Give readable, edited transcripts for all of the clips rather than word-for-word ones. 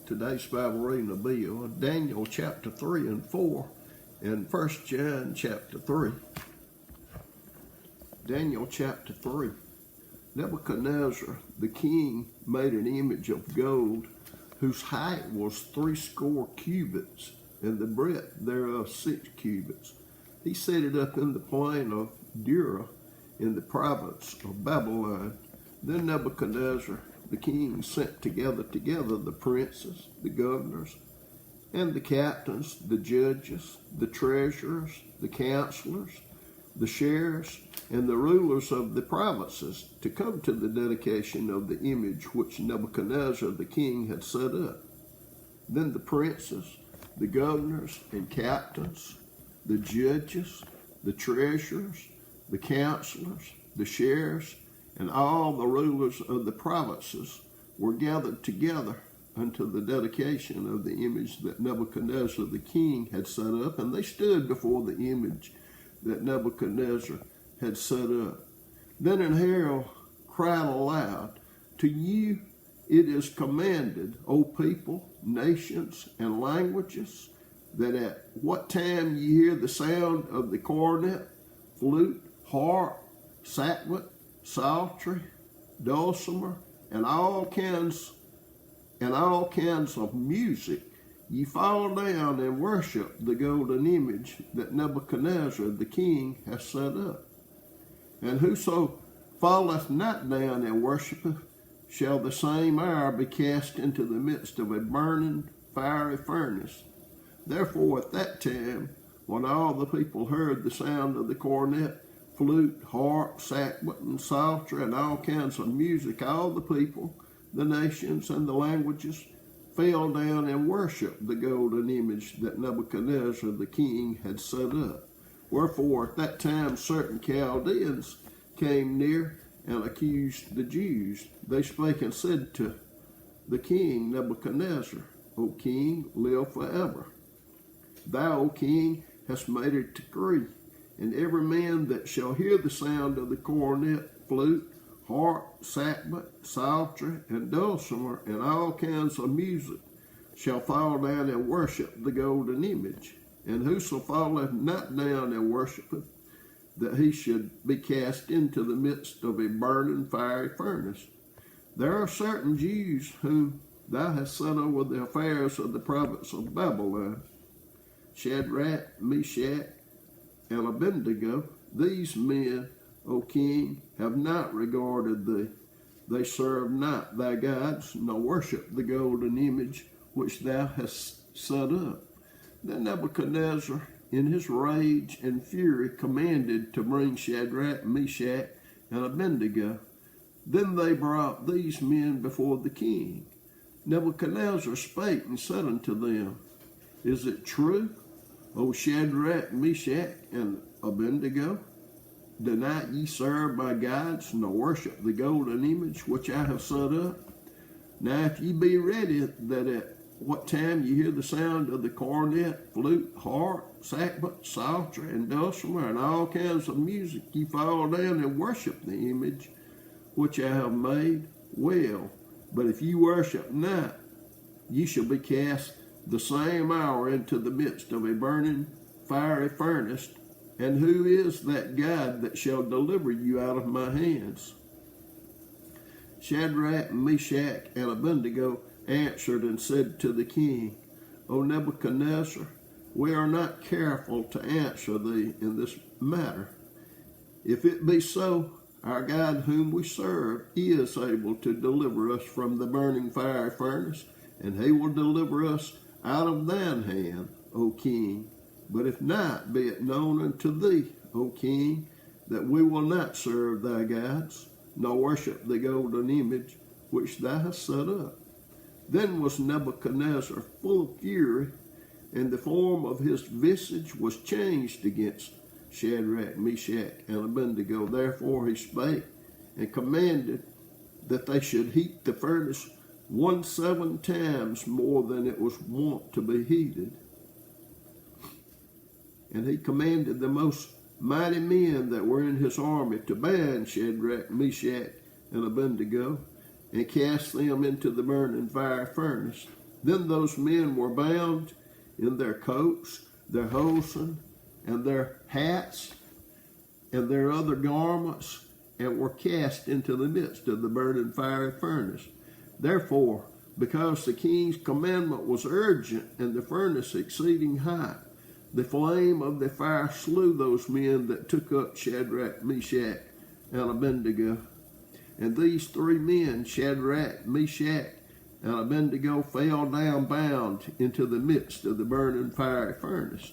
Today's Bible reading will be Daniel chapter 3 and 4 and 1 John chapter 3. Daniel chapter 3. Nebuchadnezzar the king made an image of gold whose height was 60 cubits and the breadth thereof 6 cubits. He set it up in the plain of Dura in the province of Babylon. Then Nebuchadnezzar the king sent together the princes, the governors, and the captains, the judges, the treasurers, the counselors, the sheriffs, and the rulers of the provinces to come to the dedication of the image which Nebuchadnezzar the king had set up. Then the princes, the governors and captains, the judges, the treasurers, the counselors, the sheriffs, and all the rulers of the provinces were gathered together unto the dedication of the image that Nebuchadnezzar the king had set up, and they stood before the image that Nebuchadnezzar had set up. Then an herald cried aloud, "To you it is commanded, O people, nations, and languages, that at what time ye hear the sound of the cornet, flute, harp, sackbut, psaltery, dulcimer, and all kinds of music, ye fall down and worship the golden image that Nebuchadnezzar the king hath set up. And whoso falleth not down and worshipeth shall the same hour be cast into the midst of a burning fiery furnace." Therefore at that time, when all the people heard the sound of the cornet, flute, harp, sackbut, and psaltery, and all kinds of music, all the people, the nations, and the languages fell down and worshipped the golden image that Nebuchadnezzar the king had set up. Wherefore at that time certain Chaldeans came near and accused the Jews. They spake and said to the king Nebuchadnezzar, "O king, live forever. Thou, O king, hast made a decree, and every man that shall hear the sound of the cornet, flute, harp, sackbut, psaltery, and dulcimer, and all kinds of music, shall fall down and worship the golden image. And whoso falleth not down and worshipeth, that he should be cast into the midst of a burning fiery furnace. There are certain Jews whom thou hast set over the affairs of the province of Babylon, Shadrach, Meshach, and Abednego. These men, O king, have not regarded thee. They serve not thy gods, nor worship the golden image which thou hast set up." Then Nebuchadnezzar, in his rage and fury, commanded to bring Shadrach, Meshach, and Abednego. Then they brought these men before the king. Nebuchadnezzar spake and said unto them, "Is it true, O Shadrach, Meshach, and Abednego? Do not ye serve my gods, nor worship the golden image which I have set up? Now if ye be ready, that at what time ye hear the sound of the cornet, flute, harp, sackbut, psaltery, and dulcimer, and all kinds of music, ye fall down and worship the image which I have made, well. But if ye worship not, ye shall be cast the same hour into the midst of a burning fiery furnace. And who is that God that shall deliver you out of my hands?" Shadrach, Meshach, and Abednego answered and said to the king, "O Nebuchadnezzar, we are not careful to answer thee in this matter. If it be so, our God whom we serve is able to deliver us from the burning fiery furnace, and he will deliver us out of thine hand, O king. But if not, be it known unto thee, O king, that we will not serve thy gods, nor worship the golden image which thou hast set up." Then was Nebuchadnezzar full of fury, and the form of his visage was changed against Shadrach, Meshach, and Abednego. Therefore he spake and commanded that they should heat the furnace 17 times more than it was wont to be heated. And he commanded the most mighty men that were in his army to bind Shadrach, Meshach, and Abednego, and cast them into the burning fire furnace. Then those men were bound in their coats, their hosen, and their hats, and their other garments, and were cast into the midst of the burning fiery furnace. Therefore, because the king's commandment was urgent, and the furnace exceeding hot, the flame of the fire slew those men that took up Shadrach, Meshach, and Abednego. And these three men, Shadrach, Meshach, and Abednego, fell down bound into the midst of the burning fiery furnace.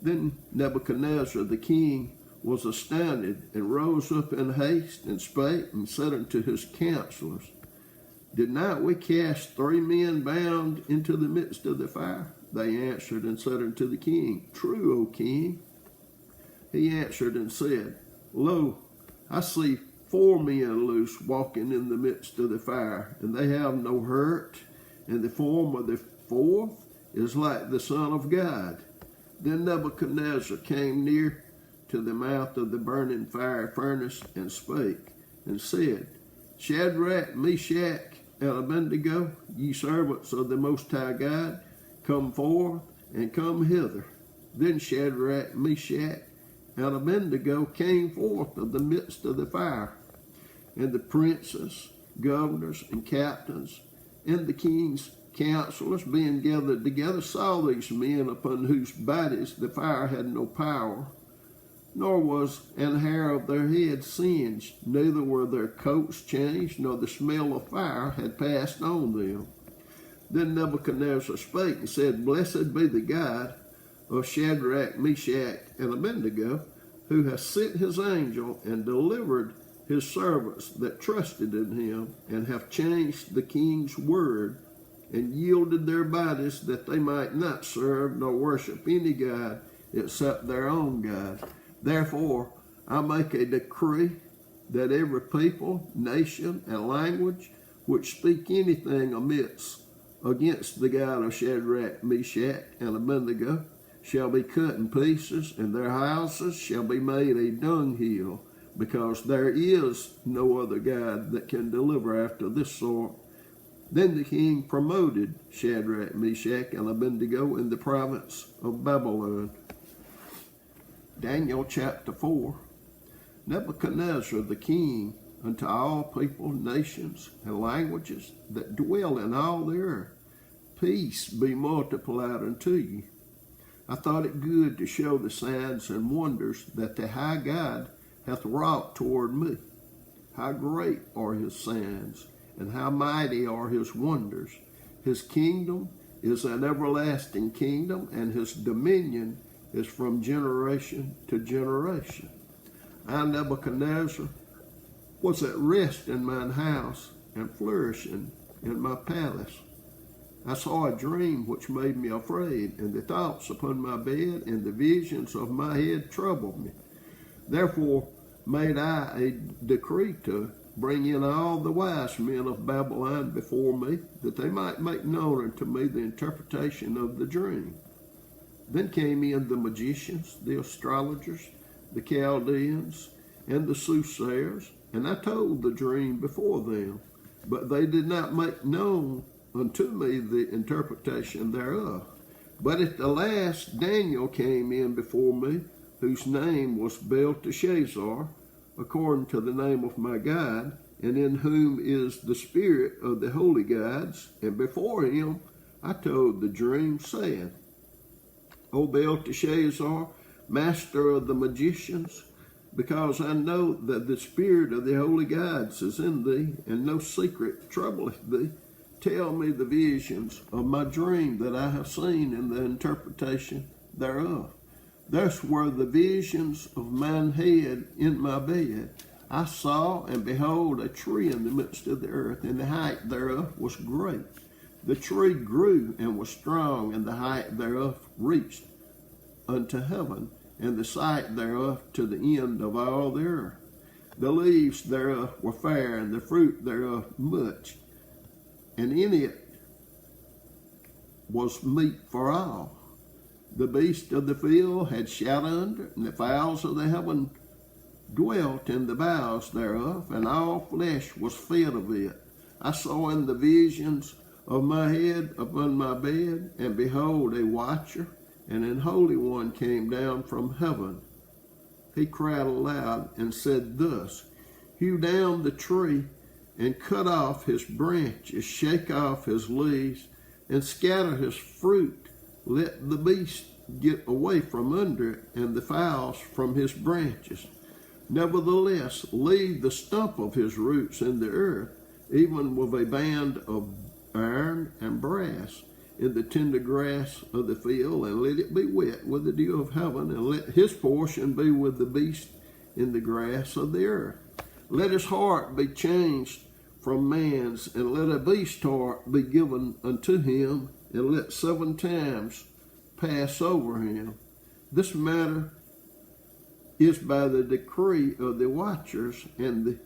Then Nebuchadnezzar the king was astounded, and rose up in haste, and spake, and said unto his counselors, Did not we cast three men bound into the midst of the fire? They answered and said unto the king, True, O king. He answered and said, Lo, I see 4 men loose walking in the midst of the fire, and they have no hurt, and the form of the fourth is like the Son of God. Then Nebuchadnezzar came near to the mouth of the burning fire furnace, and spake, and said, Shadrach, Meshach, and Abednego, ye servants of the Most High God, come forth, and come hither. Then Shadrach, Meshach, and Abednego came forth of the midst of the fire. And the princes, governors, and captains, and the king's counselors, being gathered together, saw these men upon whose bodies the fire had no power, nor was an hair of their head singed, neither were their coats changed, nor the smell of fire had passed on them. Then Nebuchadnezzar spake and said, Blessed be the God of Shadrach, Meshach, and Abednego, who hath sent his angel and delivered his servants that trusted in him, and have changed the king's word, and yielded their bodies that they might not serve nor worship any god except their own God. Therefore, I make a decree that every people, nation, and language which speak anything amiss against the God of Shadrach, Meshach, and Abednego shall be cut in pieces, and their houses shall be made a dunghill, because there is no other God that can deliver after this sort. Then the king promoted Shadrach, Meshach, and Abednego in the province of Babylon. Daniel chapter 4. Nebuchadnezzar the king, unto all people, nations, and languages that dwell in all the earth, peace be multiplied unto you. I thought it good to show the signs and wonders that the high God hath wrought toward me. How great are his signs, and how mighty are his wonders. His kingdom is an everlasting kingdom, and his dominion is from generation to generation. I, Nebuchadnezzar, was at rest in mine house, and flourishing in my palace. I saw a dream which made me afraid, and the thoughts upon my bed and the visions of my head troubled me. Therefore made I a decree to bring in all the wise men of Babylon before me, that they might make known unto me the interpretation of the dream. Then came in the magicians, the astrologers, the Chaldeans, and the soothsayers, and I told the dream before them, but they did not make known unto me the interpretation thereof. But at the last Daniel came in before me, whose name was Belteshazzar, according to the name of my God, and in whom is the spirit of the holy gods. And before him I told the dream, saying, O Belteshazzar, master of the magicians, because I know that the spirit of the holy gods is in thee, and no secret troubleth thee, tell me the visions of my dream that I have seen, and the interpretation thereof. Thus were the visions of mine head in my bed. I saw, and behold, a tree in the midst of the earth, and the height thereof was great. The tree grew and was strong, and the height thereof reached unto heaven, and the sight thereof to the end of all the earth. The leaves thereof were fair, and the fruit thereof much, and in it was meat for all. The beasts of the field had shot under, and the fowls of the heaven dwelt in the boughs thereof, and all flesh was fed of it. I saw in the visions of my head upon my bed, and behold, a watcher and an holy one came down from heaven. He cried aloud and said thus, Hew down the tree and cut off his branches, shake off his leaves, and scatter his fruit. Let the beast get away from under it, and the fowls from his branches. Nevertheless, leave the stump of his roots in the earth, even with a band of iron and brass, in the tender grass of the field, and let it be wet with the dew of heaven, and let his portion be with the beast in the grass of the earth. Let his heart be changed from man's, and let a beast's heart be given unto him, and let 7 times pass over him. This matter is by the decree of the watchers, and the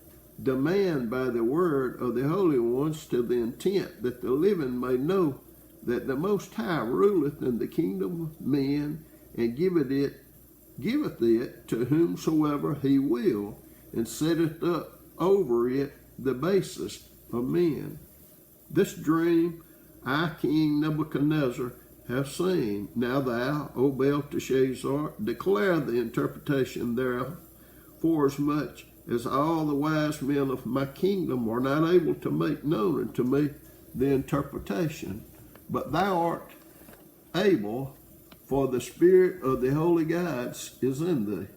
demand by the word of the holy ones, to the intent that the living may know that the Most High ruleth in the kingdom of men, and giveth it to whomsoever he will, and setteth up over it the basest of men. This dream I, King Nebuchadnezzar, have seen. Now thou, O Belteshazzar, declare the interpretation thereof, forasmuch as all the wise men of my kingdom are not able to make known unto me the interpretation. But thou art able, for the spirit of the holy gods is in thee.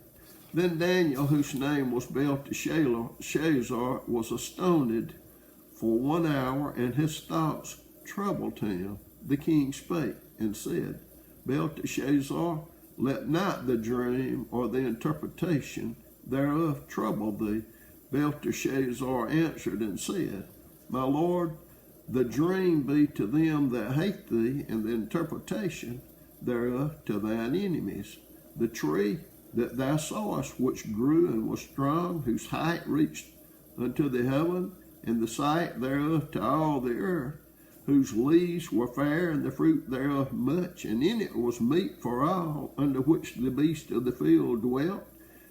Then Daniel, whose name was Belteshazzar, was astonished for 1 hour, and his thoughts troubled him. The king spake and said, Belteshazzar, let not the dream or the interpretation thereof trouble thee. Belteshazzar answered and said, My lord, the dream be to them that hate thee, and the interpretation thereof to thine enemies. The tree that thou sawest, which grew and was strong, whose height reached unto the heaven, and the sight thereof to all the earth, whose leaves were fair, and the fruit thereof much, and in it was meat for all, under which the beasts of the field dwelt,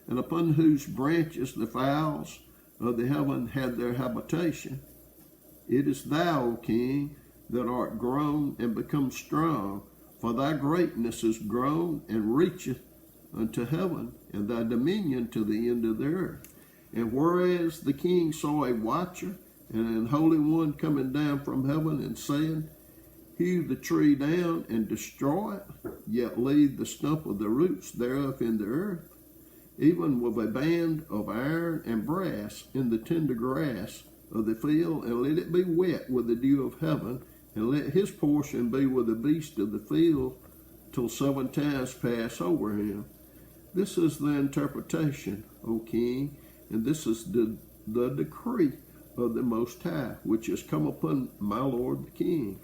and upon whose branches the fowls of the heaven had their habitation. It is thou, O king, that art grown and become strong, for thy greatness is grown and reacheth unto heaven, and thy dominion to the end of the earth. And whereas the king saw a watcher and an holy one coming down from heaven, and saying, Hew the tree down and destroy it, yet leave the stump of the roots thereof in the earth, even with a band of iron and brass in the tender grass of the field, and let it be wet with the dew of heaven, and let his portion be with the beast of the field, till 7 times pass over him. This is the interpretation, O king, and this is the decree of the Most High, which is come upon my lord the king,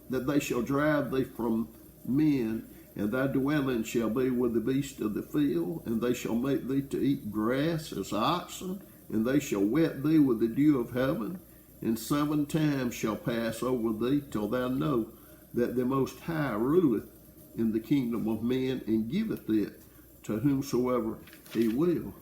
that they shall drive thee from men, and thy dwelling shall be with the beast of the field, and they shall make thee to eat grass as oxen, and they shall wet thee with the dew of heaven, and 7 times shall pass over thee, till thou know that the Most High ruleth in the kingdom of men, and giveth it to whomsoever he will.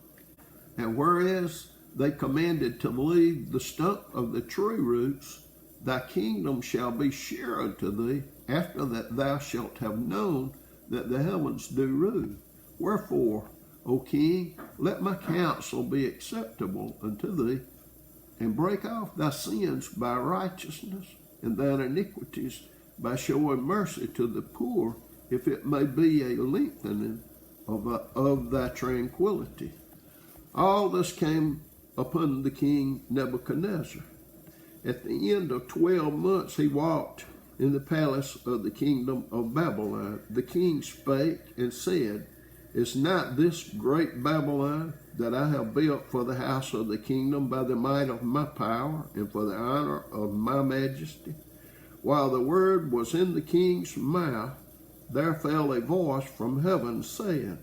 And whereas they commanded to leave the stump of the tree roots, thy kingdom shall be sure unto thee, after that thou shalt have known that the heavens do rule. Wherefore, O king, let my counsel be acceptable unto thee, and break off thy sins by righteousness, and thine iniquities by showing mercy to the poor, if it may be a lengthening of thy tranquility. All this came upon the king Nebuchadnezzar. At the end of 12 months he walked in the palace of the kingdom of Babylon. The king spake and said, Is not this great Babylon that I have built for the house of the kingdom by the might of my power and for the honor of my majesty? While the word was in the king's mouth, there fell a voice from heaven saying,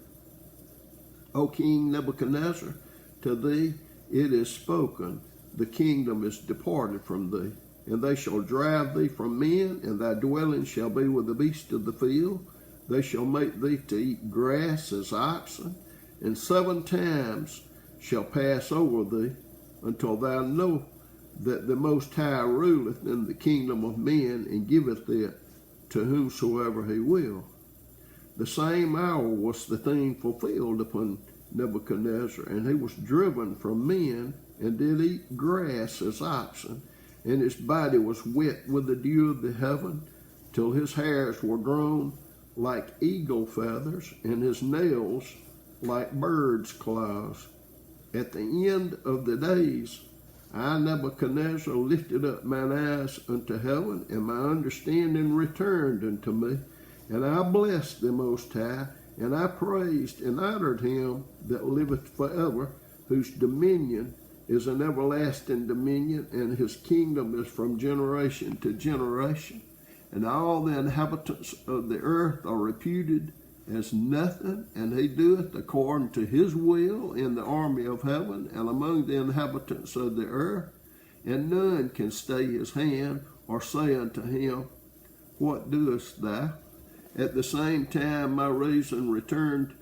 O King Nebuchadnezzar, to thee it is spoken, the kingdom is departed from thee, and they shall drive thee from men, and thy dwelling shall be with the beasts of the field. They shall make thee to eat grass as oxen, and 7 times shall pass over thee, until thou know that the Most High ruleth in the kingdom of men, and giveth it to whomsoever he will. The same hour was the thing fulfilled upon Nebuchadnezzar, and he was driven from men, and did eat grass as oxen, and his body was wet with the dew of the heaven, till his hairs were grown like eagle feathers, and his nails like birds' claws. At the end of the days, I, Nebuchadnezzar, lifted up mine eyes unto heaven, and my understanding returned unto me. And I blessed the Most High, and I praised and honored him that liveth forever, whose dominion is an everlasting dominion, and his kingdom is from generation to generation. And all the inhabitants of the earth are reputed as nothing, and he doeth according to his will in the army of heaven and among the inhabitants of the earth, and none can stay his hand or say unto him, What doest thou? At the same time my reason returned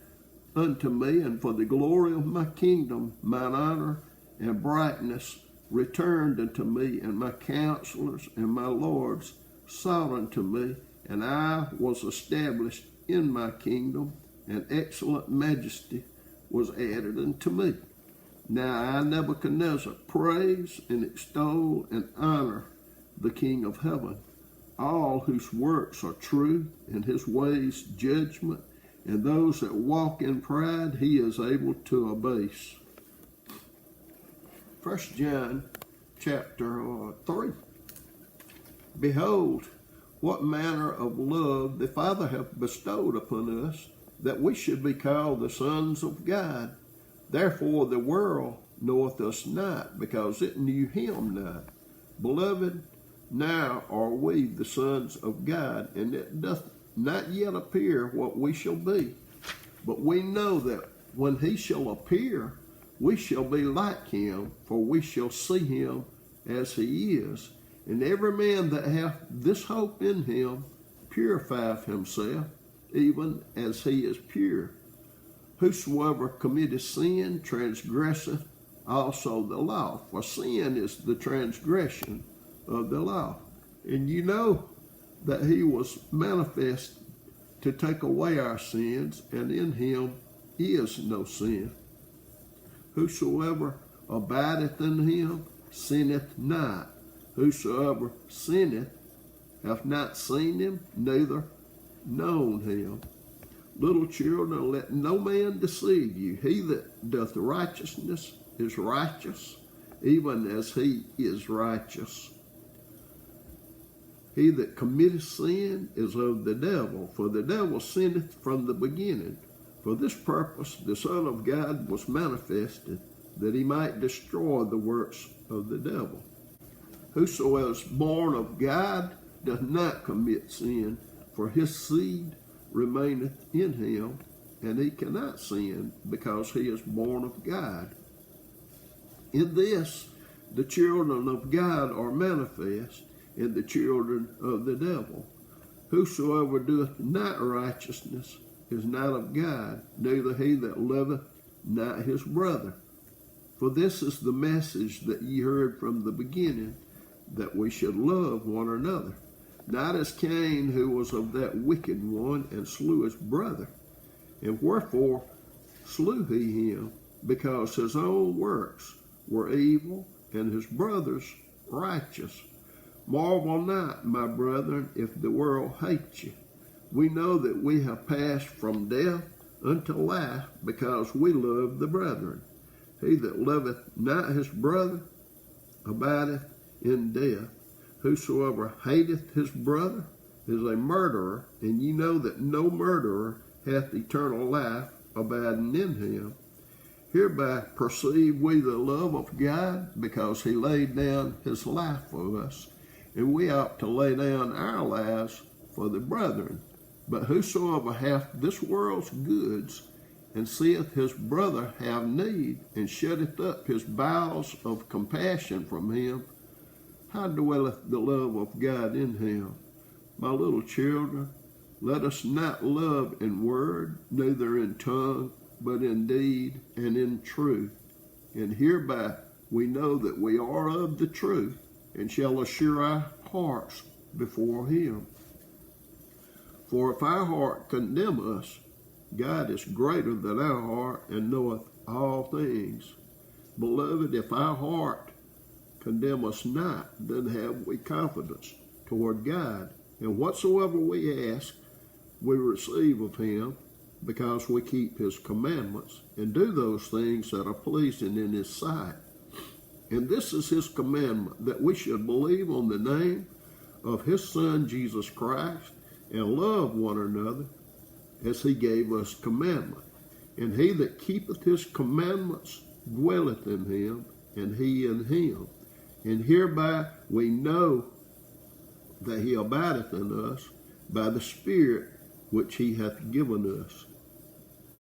unto me, and for the glory of my kingdom mine honor and brightness returned unto me, and my counselors and my lords sought unto me, and I was established in my kingdom, and excellent majesty was added unto me. Now I, Nebuchadnezzar, praise and extol and honor the King of heaven, all whose works are true, and his ways judgment, and those that walk in pride he is able to abase. 1 John chapter 3. Behold, what manner of love the Father hath bestowed upon us, that we should be called the sons of God. Therefore the world knoweth us not, because it knew him not. Beloved, now are we the sons of God, and it doth not yet appear what we shall be. But we know that when he shall appear, we shall be like him, for we shall see him as he is. And every man that hath this hope in him purifieth himself, even as he is pure. Whosoever committeth sin transgresseth also the law, for sin is the transgression of the law. And you know that he was manifest to take away our sins, and in him is no sin. Whosoever abideth in him sinneth not. Whosoever sinneth hath not seen him, neither known him. Little children, let no man deceive you. He that doth righteousness is righteous, even as he is righteous. He that committeth sin is of the devil, for the devil sinneth from the beginning. For this purpose the Son of God was manifested, that he might destroy the works of the devil. Whosoever is born of God doth not commit sin, for his seed remaineth in him, and he cannot sin, because he is born of God. In this the children of God are manifest, and the children of the devil. Whosoever doeth not righteousness is not of God, neither he that loveth not his brother. For this is the message that ye heard from the beginning, that we should love one another. Not as Cain, who was of that wicked one, and slew his brother. And wherefore slew he him? Because his own works were evil, and his brother's righteous. Marvel not, my brethren, if the world hate you. We know that we have passed from death unto life, because we love the brethren. He that loveth not his brother abideth in death. Whosoever hateth his brother is a murderer, and ye know that no murderer hath eternal life abiding in him. Hereby perceive we the love of God, because he laid down his life for us, and we ought to lay down our lives for the brethren. But whosoever hath this world's goods, and seeth his brother have need, and shutteth up his bowels of compassion from him, how dwelleth the love of God in him? My little children, let us not love in word, neither in tongue, but in deed and in truth. And hereby we know that we are of the truth, and shall assure our hearts before him. For if our heart condemn us, God is greater than our heart, and knoweth all things. Beloved, if our heart condemn us not, then have we confidence toward God. And whatsoever we ask, we receive of him, because we keep his commandments, and do those things that are pleasing in his sight. And this is his commandment, that we should believe on the name of his Son Jesus Christ, and love one another as he gave us commandment. And he that keepeth his commandments dwelleth in him, and he in him. And hereby we know that he abideth in us, by the Spirit which he hath given us.